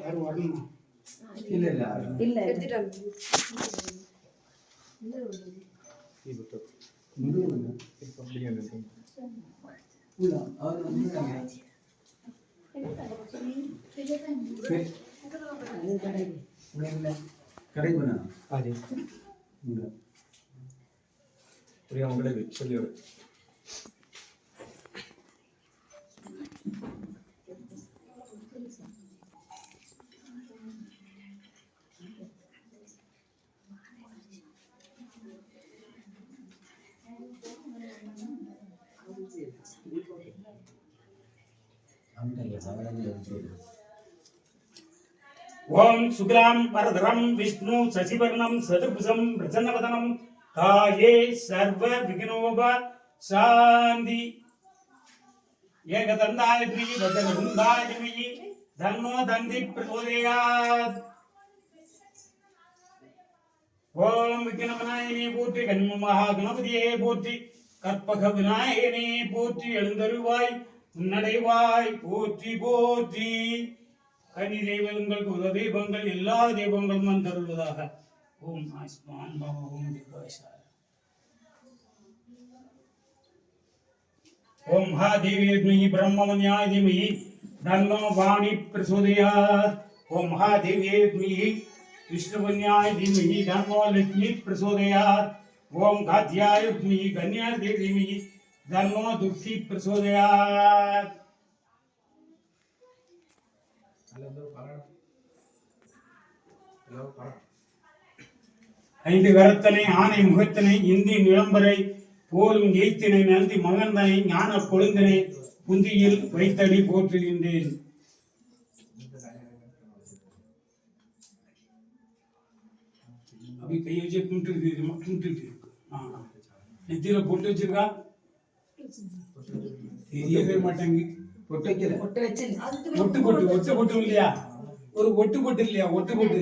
யாரும் வரணுமா? இல்ல இல்ல இல்ல எடுத்துட்டாங்க. கடை பண்ண சொல்லி ஓம் சுக்லாம் பரதரம் விஷ்ணு சசிவர்ணம் சதுர்புஜம் பிரசன்னவதனம் காயே சர்வ விக்னோப சாந்தி ஏகதந்தாய திமி வஜ்ரகுண்டாய திமி தன்னோ தந்தி பிரச்சோதயாத். ஓம் விக்ன விநாயகனே போற்றி, கன்ம மகா கணபதியே போற்றி, கற்பக விநாயகனே போற்றி, எழுந்தருவாய் உன்னடைவாய் போற்றி போற்றி. கனி தெய்வங்கள் குல தெய்வங்கள் எல்லா தெய்வங்களும் வந்தருள்வதாக. ஓம் ஆஸ்மான் ஓம் திவாசாய. ஓம் ஹா தேவி பிரம்மமன்யாய தீமஹி தன்னோ வாணி பிரசோதயாத். ஓம் ஹா தேவி விஷ்ணுவன்யாய தீமஹி தன்னோ லக்ஷ்மி பிரசோதயாத். ஓம் காத்யாய தீமஹி கன்யா தீமஹி தன்னோ துர்கி பிரசோதயாத். ஐந்து கரத்தனை ஆனை முகத்தினை இந்தி நிலம்பரை போலும் எய்த்தினை நந்தி மகந்தனை ஞான கொழுந்தனை புந்தியில் வைத்தடி போற்றுகின்றேன். அப்படி கையை வச்சு கும்பிட்டு நெத்தியில பொட்டு வச்சிருக்கா தெரியவே மாட்டேங்க. ஒட்டு பொட்டு இல்லையா? ஒரு ஒட்டு பொட்டு இல்லையா? ஒட்டு பொட்டு.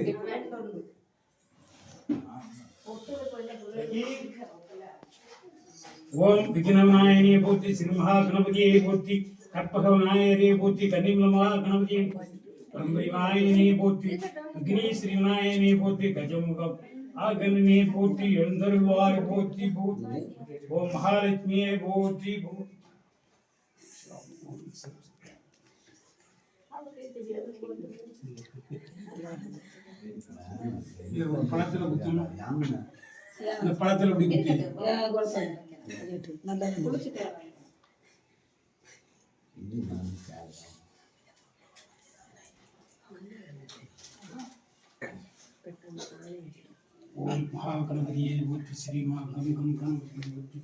ஓம் விக்ன விநாயகனே போற்றி, ஸ்ரீ மகா கணபதியை போற்றி, கற்பக விநாயகனே போற்றி, கன்னிமல மகா கணபதியை விநாயகனே போற்றி, அக்னி ஸ்ரீ விநாயகனே போற்றி, கஜமுகம் ஆகனே போற்றி, எழுந்தருள்வாய் போற்றி போற்றி. ஓம் மகாலட்சுமியே போற்றி போற்றி. பழத்துல குத்தணும். இந்த பழத்துல அப்படி குத்தி ஓம் மகா கணபதியே போற்றி, ஸ்ரீ மகா கங்கம் கணபதியை போற்றி,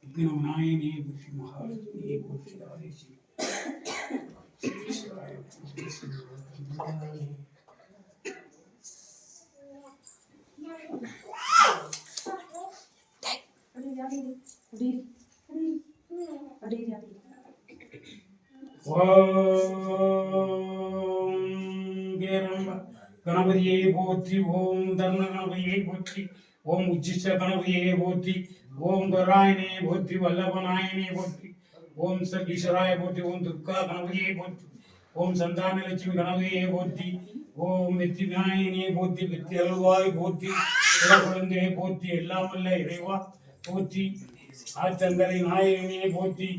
விக்ன விநாயகனே போற்றி, மகாலட்சுமியை போற்றி, ஆதேசி கணபதியை போற்றி. ஓம் தர்ண கணபதியை போற்றி. ஓம் உச்சிஷ்ட கணபதியை போற்றி. ஓம் கராயனே போற்றி, வல்லபநாயகனே போற்றி. ஓம் சர்வீஸ்வராய போற்றி. ஓம் துர்கா கணபதியை போற்றி. ஓம் சந்தான லட்சுமி கணபதியை போற்றி. ஓம் வெற்றி விநாயகனே போற்றி, வெற்றி அருள்வாய் போற்றி, குழந்தையை போற்றி, எல்லாம் வல்ல இறைவா போற்றி, ஆச்சங்கரை நாயகனே போற்றி.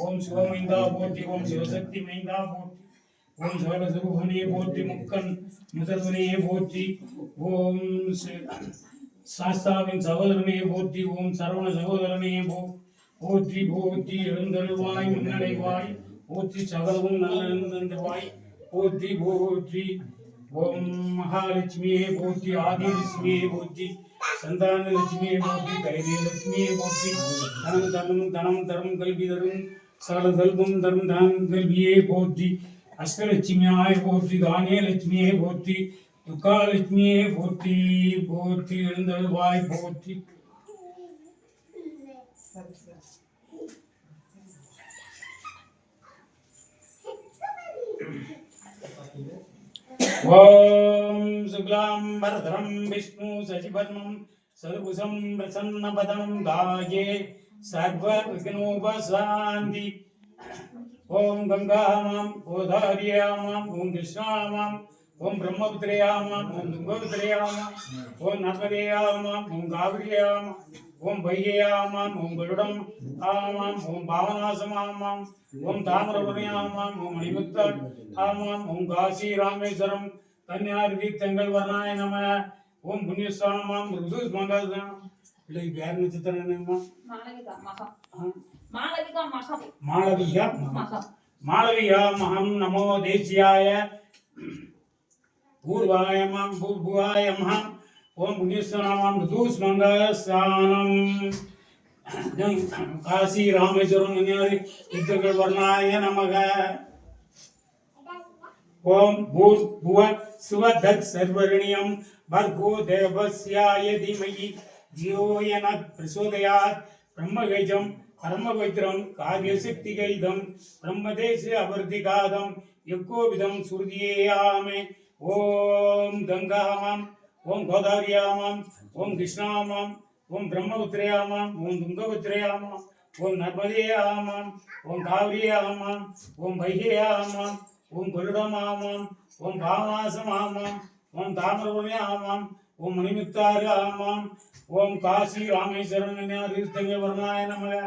ஓம் சிவமைந்தா போற்றி. ஓம் சிவசக்தி மைந்தா போற்றி. ஓம் சகலசுரூபனே போற்றி, முக்கன் முதல்வனே போற்றி. ஓம் சாஸ்தாவின் சகோதரனே போற்றி. ஓம் சரவண சகோதரனே போற்றி போற்றி. எழுந்தருள்வாய் முன்னடைவாய் போற்றி, சகலவும் நல்லவாய் போற்றி போற்றி. ஓம் மகாலட்சுமியே போற்றி, ஆதிலட்சுமியே போற்றி, சந்தான லட்சுமியை போற்றி தைரிய லட்சுமியை போற்றி தனம் தர்மம் தனம் தரும் கல்வி தரும் சகல செல்வம் தரும் தனம் கல்வியை போற்றி அஷ்டலட்சுமியாய் போற்றி தானிய லட்சுமியை போற்றி துக்காலட்சுமியை போற்றி போற்றி எழுந்தருள்வாய் போற்றி ஓம் சுக்லாம் பரதரம் விஷ்ணு சசிவர்ணம் சதுர்புஜம் பிரசன்னபதம் தாயே சர்வ விக்னோபசாந்தி ஓம் கங்காமாம் கோதாரியாமாம் ஓம் கிருஷ்ணாமாம் ஓம் பிரம்மபுத்திரயாமாம் ஓம் துங்கபுத்திரயாமாம் ஓம் நர்மதேயாமாம் ஓம் காவிரியாமாம் ஓம் வைகையாமாம் ஓம் கருடம் ஆமாம் ஓம் பாவநாசமாமாம் ஓம் தாமிரபுரியாமாம் ஓம் மணிமுத்தர் ஆமாம் ஓம் காசி ராமேஸ்வரம் கன்னியார் தீர்த்தங்கள் வர்ணாய நம ஓம் புண்ணியஸ்தானமாம் ருது மங்கள்தான் இல்லை பேர் நட்சத்திரம் என்னம்மா மாளவிகா மகம் நமோ தேசியாய பூர்வாய மாம் பூர்வாய மகம் ஓம் புண்ணியஸ்தானமாம் ருது மங்கள்ஸ்தானம் காசி ராமேஸ்வரம் கன்னியார் தீர்த்தங்கள் வர்ணாய நமக ஓம் பூர் புவ சுவதத் சர்வர்ணியம் பர்கோ தேவஸ்யாய தீமஹி தியோயன பிரசோதயாத் பிரம்மகைஜம் பரமபவித்ரம் காரியசக்திகைதம் பிரம்மதேச அவர்த்திகாதம் யக்கோவிதம் சுருதியேயாமே ஓம் கங்காமாம் ஓம் கோதாரியாமாம் ஓம் கிருஷ்ணாமாம் ஓம் பிரம்மபுத்திரயாமாம் ஓம் துங்கபுத்திரயாமாம் ஓம் நர்மதேயாமாம் ஓம் காவிரியாமாம் ஓம் வைகையாமாம் ஓம் கருடமாமாம் ஓம் பாவநாசமாமாம் ஓம் தாமிரபுரியாமாம் ஓம் மணிமுத்தாராமாம் ஓம் காசி ராமேஸ்வரம் தீர்த்தங்கள் வர்ணாய நமக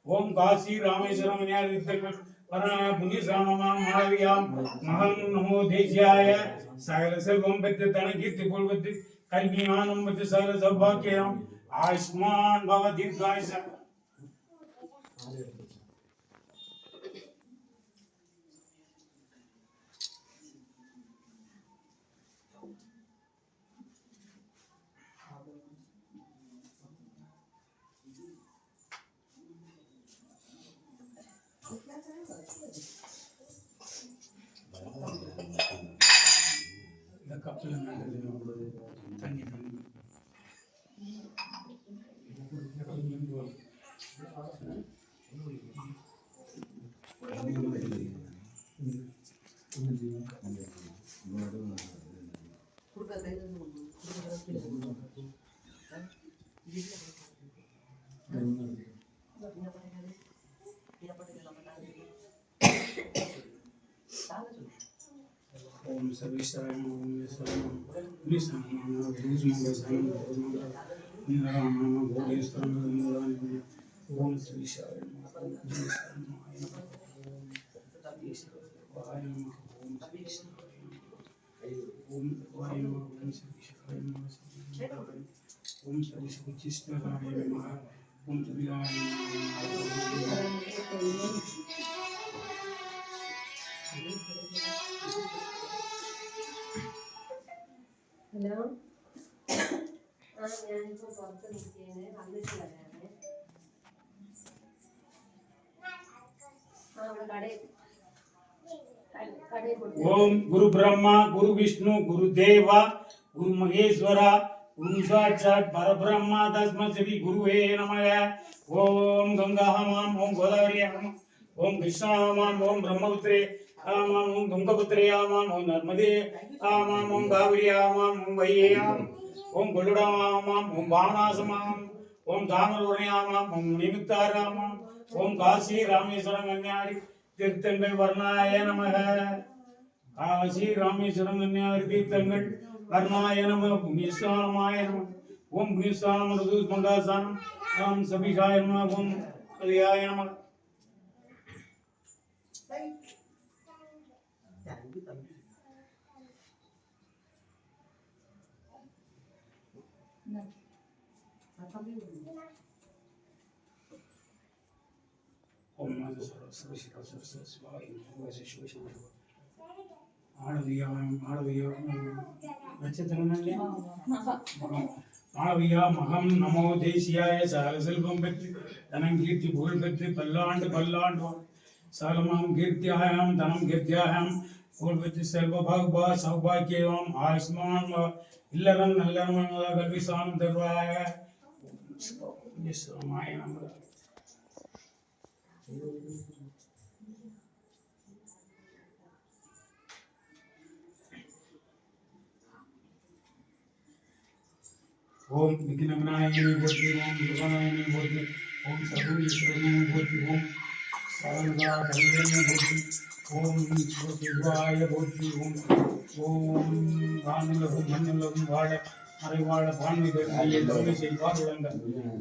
ஓம் காசி ராமேஸ்வரம் தீர்த்தங்கள் வர்ணாய புண்ணியசாமமாம் மாளவியாம் மகம் நமோ தேசியாய சகல செல்வம் பெற்று தனக்கீர்த்தி கொள்வது கல்வி ஞானம் பெற்று சகல சௌபாக்கியம் ஆயுஷ்மான் பவ தீர்காயுஷ இந்த கப்பல் தண்ணி ओम सर्वेश्वराय नमः ओम सर्वम निसंग भूजमंगलम निराम भोगेश्वरम निराम ओम सर्वेश्वराय नमः ओम सर्वेश्वराय नमः ओम सर्वेश्वराय ओम वाय नमः ओम सर्वेश्वराय नमः ओम सर्वेश्वराय नमः ओम सर्वेश्वराय ഹലോ ഞാനിപ്പോൾ പുറത്ത് നിൽക്കുകയാണ് വന്നിട്ട് വരാണ് അവിടെ കടയിൽ ओम गुरु ब्रह्मा गुरु विष्णु गुरु देवा गुरु महेश्वरा गुरु साक्षात परब्रह्मा तस्मै श्री गुरुवे नमः ओम गंगामां ओम गोदावरीयां ओम कृष्णामां ओम ब्रह्मपुत्रे आमां ओम तुंगपुत्र्यामां ओम नर्मदे आमां ओम कावेर्यामां ओम वैयेयां ओम गरुडामां ओम बाणासमां ओम தாமிரபுரியாமாம் ओम மணிமுத்தாராமாं ओम காசி ராமேஸ்வரம் கன்னியாரி தீர்த்தங்கள் வர்ணாய நமக காசி ராமேஸ்வரம் கன்னியாரி தீர்த்தங்கள் வர்ணாய நம புண்ணியஸ்தானமாய நம ஓம் புண்ணியஸ்தானம் ருது மங்காசானம் ஓம் சபிஷாய நம ஓம் கலியாய நம ओम नमः सर्वशिवाय ஆடவியா நட்சத்திரம் மாவியா மகம் நமோ தேசியாய சகல செல்வம் பெற்று தனம் கீர்த்தி புகழ் பெற்று பல்லாண்டு பல்லாண்டு சகலமாம் கீர்த்தியாயாம் தனம் கீர்த்தியாயாம் புகழ் பெற்று செல்வ பாகுபா சௌபாக்கியம் ஆயுஷ்மான் இல்லறம் நல்லறம் கல்வி சாணம் தருவாய மாய நம்ம ஓம் விக்ன விநாயகனை போற்றி ஓம் விநாயகனை போற்றி ஓம் சர்வீஸ்வரனை போற்றி ஓம் சரண்கா கல்வியை போற்றி ஓம் சிவாய போற்றி ஓம் ஓம் வானுலகும் மண்ணுலகும் வாழ மறைவாழ பான்மை செய்வாருங்க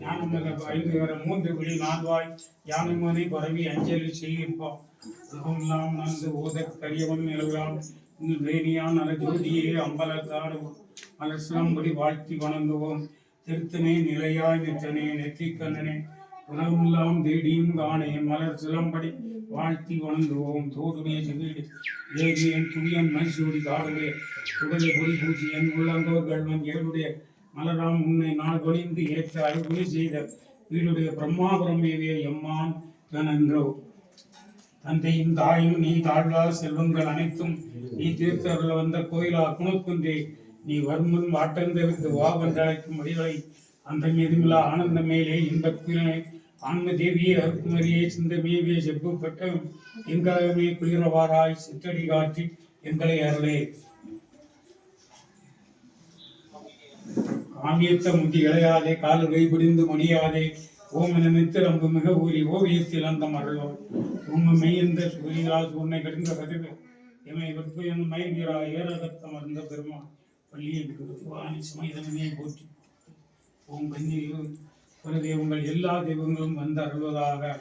ஞானமிக 5 வர 3 விழி 4 வாய் யானைமனை பரவி அஞ்சலி செய்யிருப்பான் உலகமெல்லாம் நன்கு ஓதக் கரியவன் நிலவிலான் வேணியான் நலஜோதியே அம்பலத்தாடுவோம் மலர்சிலம்படி வாழ்த்தி வணங்குவோம் திருத்தனே நிலையாய் நிற்றனே நெற்றிக்கண்ணனே உலகமெல்லாம் தேடியும் காணே மலர் சிலம்படி வாழ்த்தி வணங்குவோம் தோடுடைய சிவீடு ஏகியன் துணியன் மைசூடி காடுடைய உடலை பொடி பூசி என் உள்ளந்தோர் கல்வன் ஏழுடைய மலராம் உன்னை நாள் ஒளிந்து ஏற்ற அறுபொழி செய்த வீடுடைய பிரம்மாபுரம் ஏவிய எம்மான் கனன்றோ தந்தையும் தாயும் நீ தாழ்வா செல்வங்கள் அனைத்தும் நீ தீர்த்தருள வந்த கோயிலா குணக்குன்றே நீ வர்மன் வாட்டந்தெழுந்து வா வென்றழைக்கும் வழிகளை அந்த மீதுமில்லா ஆனந்த மேலே இன்பக்குயிலை ஆன்ம தேவியே அருக்குமரியே சிந்த மேவிய செப்புப்பட்ட எங்களகமே குளிரவாராய் சிற்றடி காற்றி எங்களை அருளே காமியத்த முந்தி இளையாதே கால் கைபிடிந்து மொழியாதே ஓமென நித்திரம்பு மிக ஊறி ஓவியத்தில் அந்த மரளோர் உண்மை மெய்யந்த சுழியால் உன்னை கடிந்த கதிவு எமை வெப்பு என் மயில்கிறா ஏரகத்தம் அறிந்த பெருமா பள்ளியை வாணி சுமைதனே போற்றி ஓம் கண்ணீர் பல தெய்வங்கள் எல்லா தெய்வங்களும் வந்து அருள்வதாக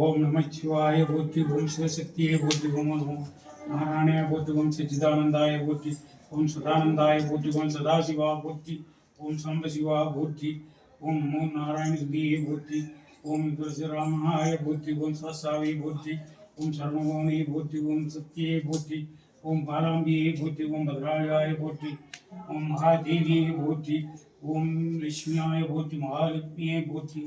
ஓம் நமச்சிவாய போற்றி ஓம் சிவசக்தியை போற்றி ஓம் ஓம் நாராயணைய போற்றி ஓம் சச்சிதானந்தாய போற்றி ஓம் சதானந்தாய போற்றி ஓம் சதாசிவா போற்றி ஓம் சாம்பசிவா போற்றி ஓம் நமோ நாராயண சுதியை போற்றி ஓம் துளசிராமாய போற்றி ஓம் சாஸ்தாவை போற்றி ஓம் சர்வபவனை போற்றி ஓம் சக்தியை போற்றி ஓம் பாலாம்பியை போற்றி ஓம் பத்ராயாய போற்றி ஓம் மகாதேவியை போற்றி ஓம் லட்சுமியாய போற்றி மகாலட்சுமியை போற்றி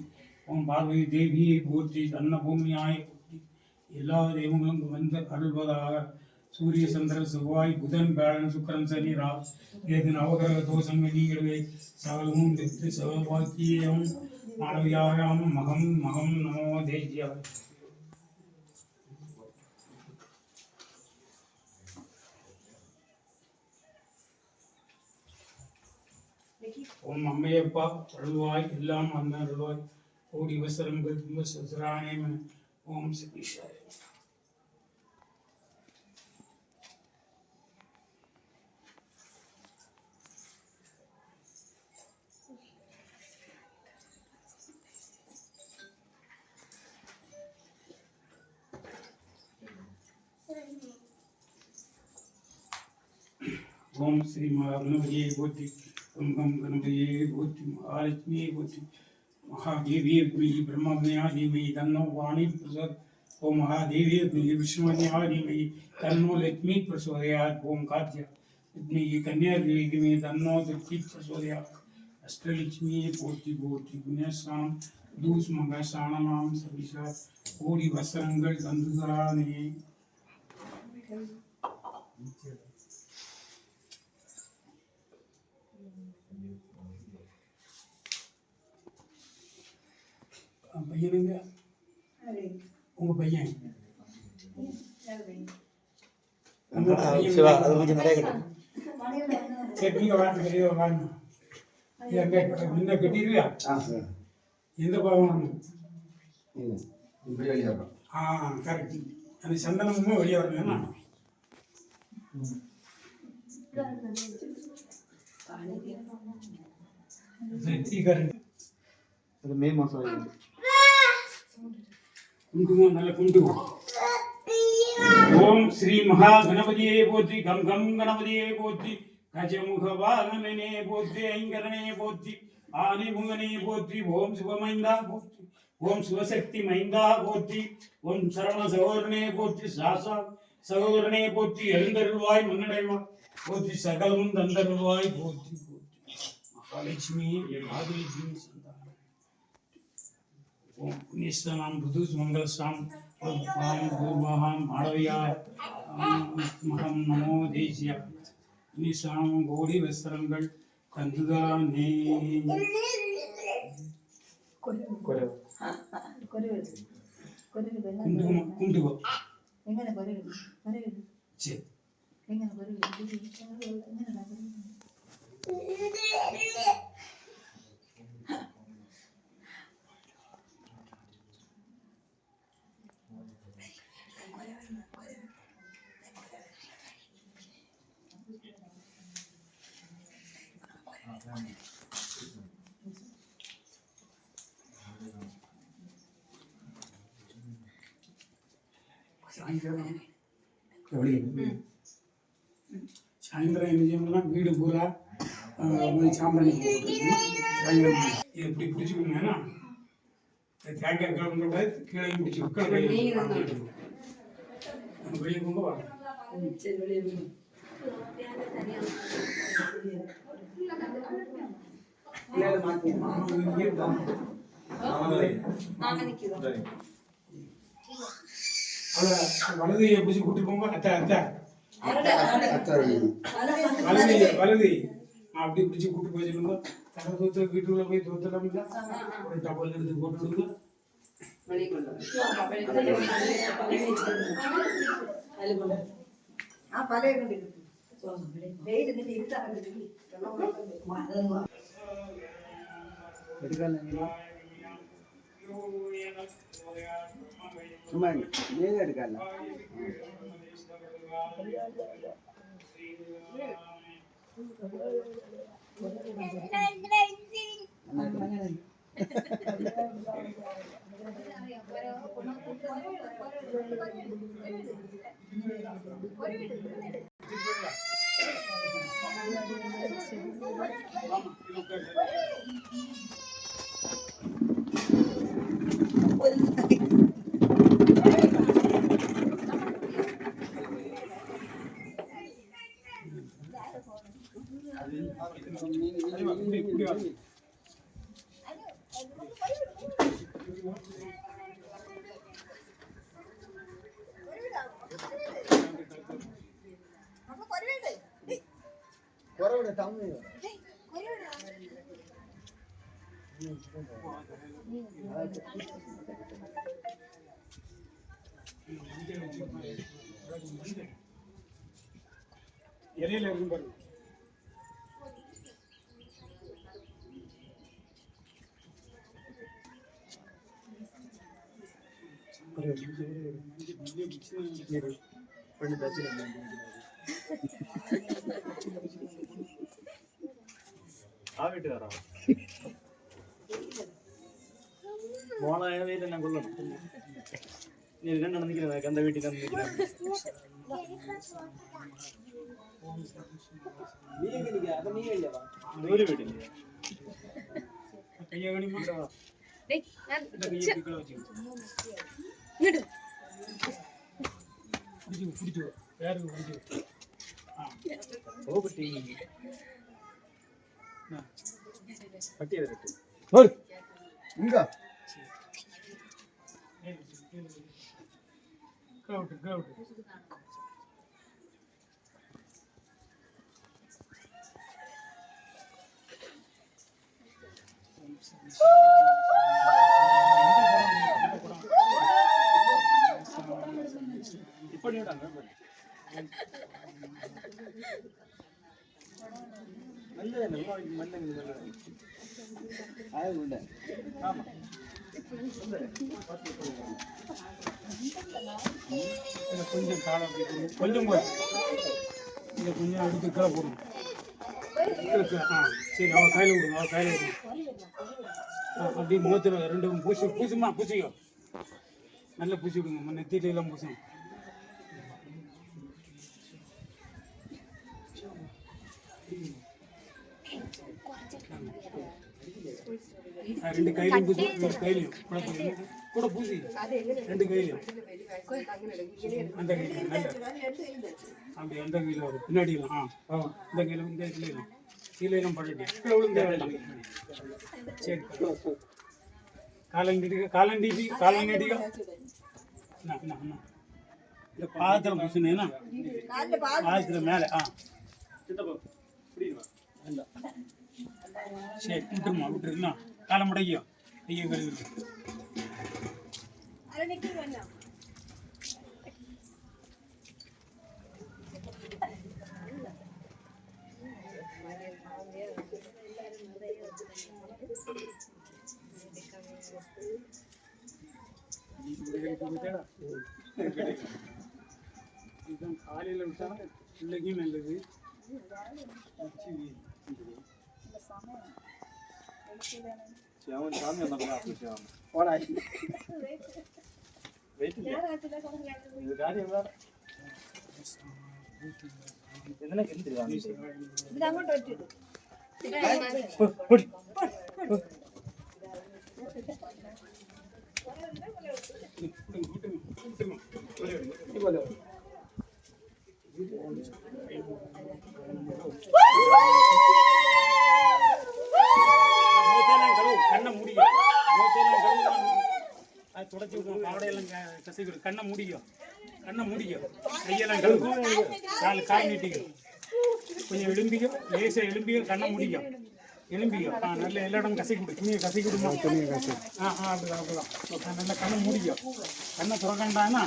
ஓம் பார்வதி தேவியை போற்றி அன்னபூமியாய போற்றி எல்லா தெய்வங்களும் வந்து அருள்வதாக சூரிய சந்திரன் செவ்வாய் புதன் பேரன் சுக்கரன் சனி ஏது நவகிரக தோஷங்கள் நீங்களுடைய சகலமும் பெற்று சகவாக்கியம் மாணவியாயாம் மகம் மகம் நமோ தேசியாய் ஓம் அம்மையப்பா அருள்வாய் எல்லாம் அந்த அருள்வாய் கோடி வசரங்கள் சராணேம ஓம் சிகிஷாய ஓம் ஸ்ரீ மகாகணபதியை போற்றி ஓம் கணபதியை போற்றி மகாலட்சுமியை போற்றி महादेवी ब्रह्मज्ञा धीमहि तन्नो वाणी प्रचोदयात् ओम महादेवी विष्णुज्ञा धीमहि तन्नो लक्ष्मी प्रचोदयात् ओम कात्या कन्या धीमहि तन्नो दुर्गी प्रचोदयात् अष्टलक्ष्मी पोति पोति पुण्यस्नान दूस मंगल स्नानमाम सविशा कोടി വസ്ത്രങ്ങൾ തന്നുതരാനേ பையனுங்க உங்க பையன் சிவா அது கொஞ்சம் நிறைய கட்டும் சரி நீங்க வாங்க பெரிய வாங்க முன்ன கட்டிடுவியா எந்த பாவம் இப்படி வெளியே வரும் கரெக்ட் அந்த சந்தனமும் வெளியே வரணும்னா மே மாசம் குங்குமம் நல்ல குங்குமம் ஓம் ஸ்ரீ மகா கணபதியே போற்றி கம் கம் கணபதியே போற்றி கஜமுக வாகனனே போற்றி ஐங்கரனே போற்றி ஆதிமுகனே போற்றி ஓம் சிவமைந்தா போற்றி ஓம் சிவசக்தி மைந்தா போற்றி ஓம் சரவண சகோதரனே போற்றி சாசா சகோதரனே போற்றி எழுந்தருள்வாய் முன்னடைவாய் போற்றி சகலமும் தந்தருவாய் போற்றி போற்றி மகாலட்சுமி ஆதிலட்சுமி சந்தானம் ஓம் புண்ணியஸ்தானம் புது மங்களஸ்தாம் பூர்வகாம் மாணவியாய் மகம் நமோ தேசிய புண்ணியஸ்தானம் கோடி வஸ்திரங்கள் தந்துதானே குண்டுகோ சரி சாயந்தரம் என்ன செய்யணும்னா வீடு பூரா சாம்பிராணி சாயந்தரம் எப்படி பிடிச்சிக்கணும்னா தேங்காய் கிளம்புற கீழே பிடிச்சி வெளியே கொண்டு வா வலது பிடிச்சி கூட்டு போங்க அத்தை வலது அப்படி பிடிச்சி கூட்டு போய் சொல்லுங்க தலை தூத்த வீட்டுக்குள்ள போய் தூத்தலாம் இல்ல ஒரு டபுள் எடுத்து போட்டு விடுங்க சும்மா மேலே எடுக்கல இலையில இருக்கும் பாருங்க ആ വീട്ടുകാരാ മോളായ വീട്ടിൽ ഞാൻ കൊല്ലണം നീ രണ്ടെണ്ണം നിൽക്കുന്നത് എന്താ വീട്ടിൽ തന്നെ ഒരു വീട്ടിൽ പട്ടിയെ கொஞ்சம் காலம் கொஞ்சம் போய் இதை கொஞ்சம் எடுத்து கீழே போடுங்க சரி அவள் கையில் விடுங்க அவள் கையில் விடுங்க அப்படி முகத்தில் ரெண்டு பூசுமா பூசிக்கோ நல்லா பூசி விடுங்க நெத்தியில எல்லாம் பூசுங்க ரெண்டு கையிலும் பூசி, ஒரு கையிலையும் கூட பூசி, ரெண்டு கையிலையும் அந்த கையில நல்ல அப்படி அந்த கையில வரும் பின்னாடிலாம் இந்த கையில இந்த கையிலும் கீழேயும் பழட்டி கீழே விழுந்தே வேண்டாம். சரி காலண்டிடிக்க இந்த பாதத்தில் பூசினேன்னா பாதத்தில் மேலே சரி விட்டுருமா காலை முடைக்கியோ கையை கழுவி இதுதான் காலையில் விட்டா பிள்ளைக்கும் நல்லது. கண்ணை முடியும் தொடச்சி விடுவோம் பாவடையெல்லாம் கசைக்கிடும். கண்ணை முடியும் கையெல்லாம் கழுவும் கால் நீட்டிக்கும் கொஞ்சம் எலும்பிக்கும் லேசாக எலும்பிக்கும் கண்ணை முடியும் எலும்பிக்கும் நல்ல எல்லா இடம் கசை கொடு துணியை கசை கொடுமா துணியை கசை அப்படிதான் நல்லா கண்ணை முடியும் கண்ணை துறக்கண்டானா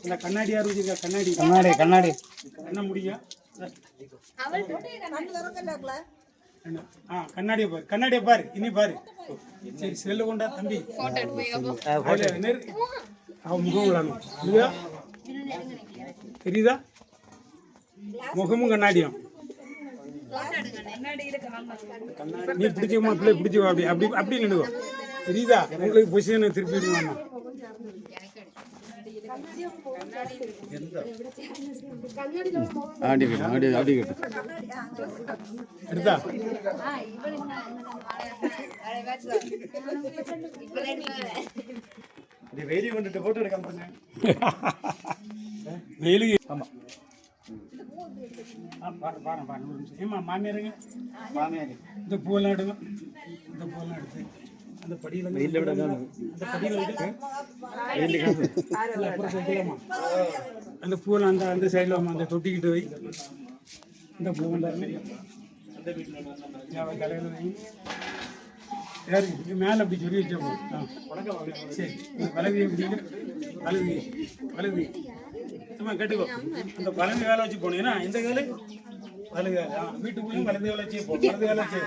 இல்லை கண்ணாடியா இருந்துச்சு கண்ணாடி கண்ணை முடியும் கண்ணாடியை பாரு இனி பாரு. சரி செல்லு கொண்டா தம்பி அவன் முகம் விளாடணும் தெரியுதா முகமும் கண்ணாடியும் நீ பிடிச்சமா பிள்ளை பிடிச்சவா அப்படி அப்படி அப்படி நின்றுவோம் தெரியுதா உங்களுக்கு பொசிஷனை திருப்பி விடுவாங்க. எடுத்தா வெயிலி வந்துட்டு போட்டோ எடுக்க வெயிலுக்கு ஆமா ஏமா மாமியாருங்க இந்த பூவெல்லாம் எடுங்க இந்த பூவெல்லாம் எடுத்து அந்த படியில் அந்த படியில் எடுத்து அப்புறம் வைக்கலாமா அந்த பூவெல்லாம் அந்த அந்த சைடில் அந்த தொட்டிக்கிட்டு வை இந்த பூவெல்லாம் அந்த வீட்டில் கலையில் வை யாரு மேலே அப்படி சொல்லி வச்சோம். சரி வலவியை பிடிங்க வலவி சும்மா கட்டுக்கோ அந்த வலது வேலை வச்சு போனீங்கன்னா இந்த வேலை வலது வேலை வீட்டுக்குள்ளேயும் வலது வேலை வச்சு போ வலது வேலை வச்சு